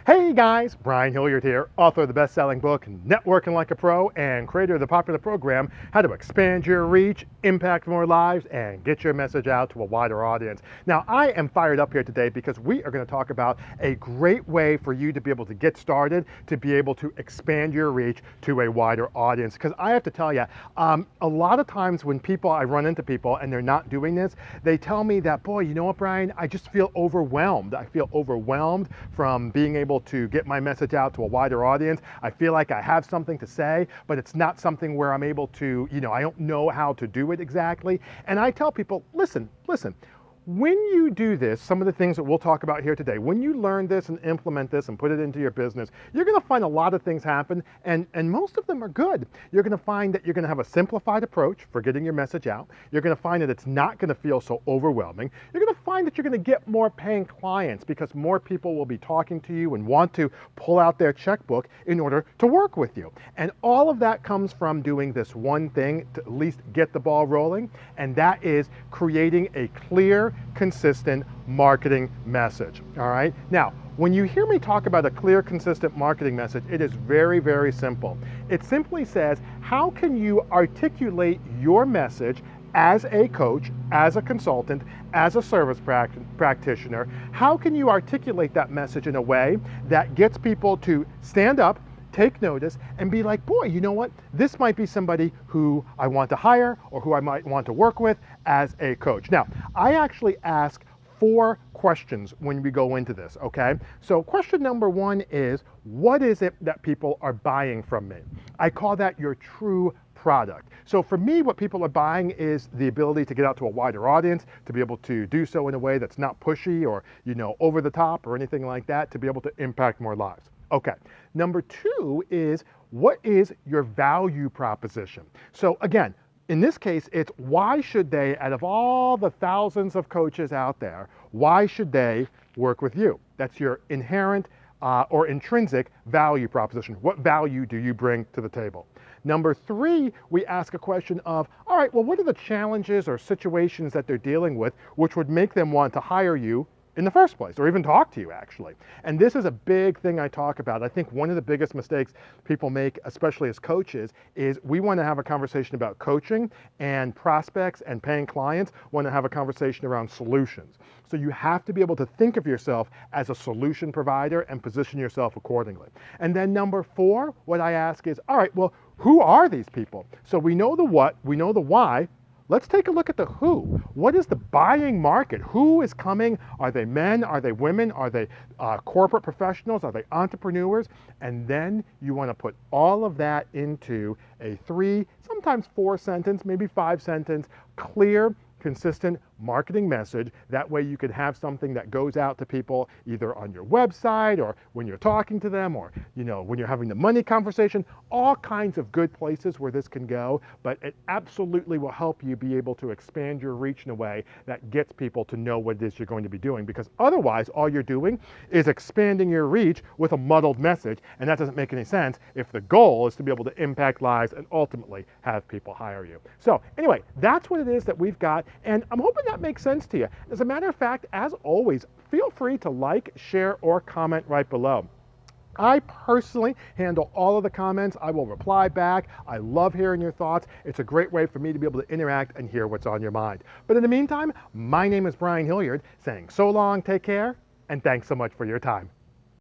Hey guys, Brian Hilliard here, author of the best-selling book Networking Like a Pro and creator of the popular program How to Expand Your Reach, Impact More Lives, and Get Your Message Out to a Wider Audience. Now, I am fired up here today because we are going to talk about a great way for you to be able to get started, to be able to expand your reach to a wider audience. Because I have to tell you, a lot of times when I run into people and they're not doing this, they tell me that, boy, you know what, Brian, I just feel overwhelmed. I feel overwhelmed from being able to get my message out to a wider audience. I feel like I have something to say, but it's not something where I'm able to, I don't know how to do it exactly. And I tell people, listen, when you do this, some of the things that we'll talk about here today, when you learn this and implement this and put it into your business, you're going to find a lot of things happen, and most of them are good. You're going to find that you're going to have a simplified approach for getting your message out. You're going to find that it's not going to feel so overwhelming. You're going to find that you're going to get more paying clients because more people will be talking to you and want to pull out their checkbook in order to work with you. And all of that comes from doing this one thing to at least get the ball rolling, and that is creating a clear, consistent marketing message. All right. Now, when you hear me talk about a clear, consistent marketing message, it is very, very simple. It simply says, how can you articulate your message as a coach, as a consultant, as a service practitioner? How can you articulate that message in a way that gets people to stand up, take notice, and be like, boy, you know what? This might be somebody who I want to hire or who I might want to work with as a coach. Now, I actually ask 4 questions when we go into this, okay? So question number 1 is, what is it that people are buying from me? I call that your true product. So for me, what people are buying is the ability to get out to a wider audience, to be able to do so in a way that's not pushy or, over the top or anything like that, to be able to impact more lives. Okay. Number 2 is, what is your value proposition? So again, in this case, it's why should they, out of all the thousands of coaches out there, why should they work with you? That's your inherent or intrinsic value proposition. What value do you bring to the table? Number 3, we ask a question of, all right, well, what are the challenges or situations that they're dealing with which would make them want to hire you in the first place, or even talk to you, actually? And this is a big thing I talk about. I think one of the biggest mistakes people make, especially as coaches, is we want to have a conversation about coaching, and prospects and paying clients want to have a conversation around solutions. So you have to be able to think of yourself as a solution provider and position yourself accordingly. And then number 4, what I ask is, all right, well, who are these people? So we know the what, we know the why. Let's take a look at the who. What is the buying market? Who is coming? Are they men? Are they women? Are they corporate professionals? Are they entrepreneurs? And then you want to put all of that into a 3, sometimes 4 sentence, maybe 5 sentence, clear, consistent marketing message. That way you could have something that goes out to people either on your website or when you're talking to them or when you're having the money conversation, all kinds of good places where this can go. But it absolutely will help you be able to expand your reach in a way that gets people to know what it is you're going to be doing, because otherwise all you're doing is expanding your reach with a muddled message, and that doesn't make any sense if the goal is to be able to impact lives and ultimately have people hire you. So anyway, that's what it is that we've got, and I'm hoping that makes sense to you. As a matter of fact, as always, feel free to like, share, or comment right below. I personally handle all of the comments. I will reply back. I love hearing your thoughts. It's a great way for me to be able to interact and hear what's on your mind. But in the meantime, my name is Brian Hilliard, saying so long, take care, and thanks so much for your time.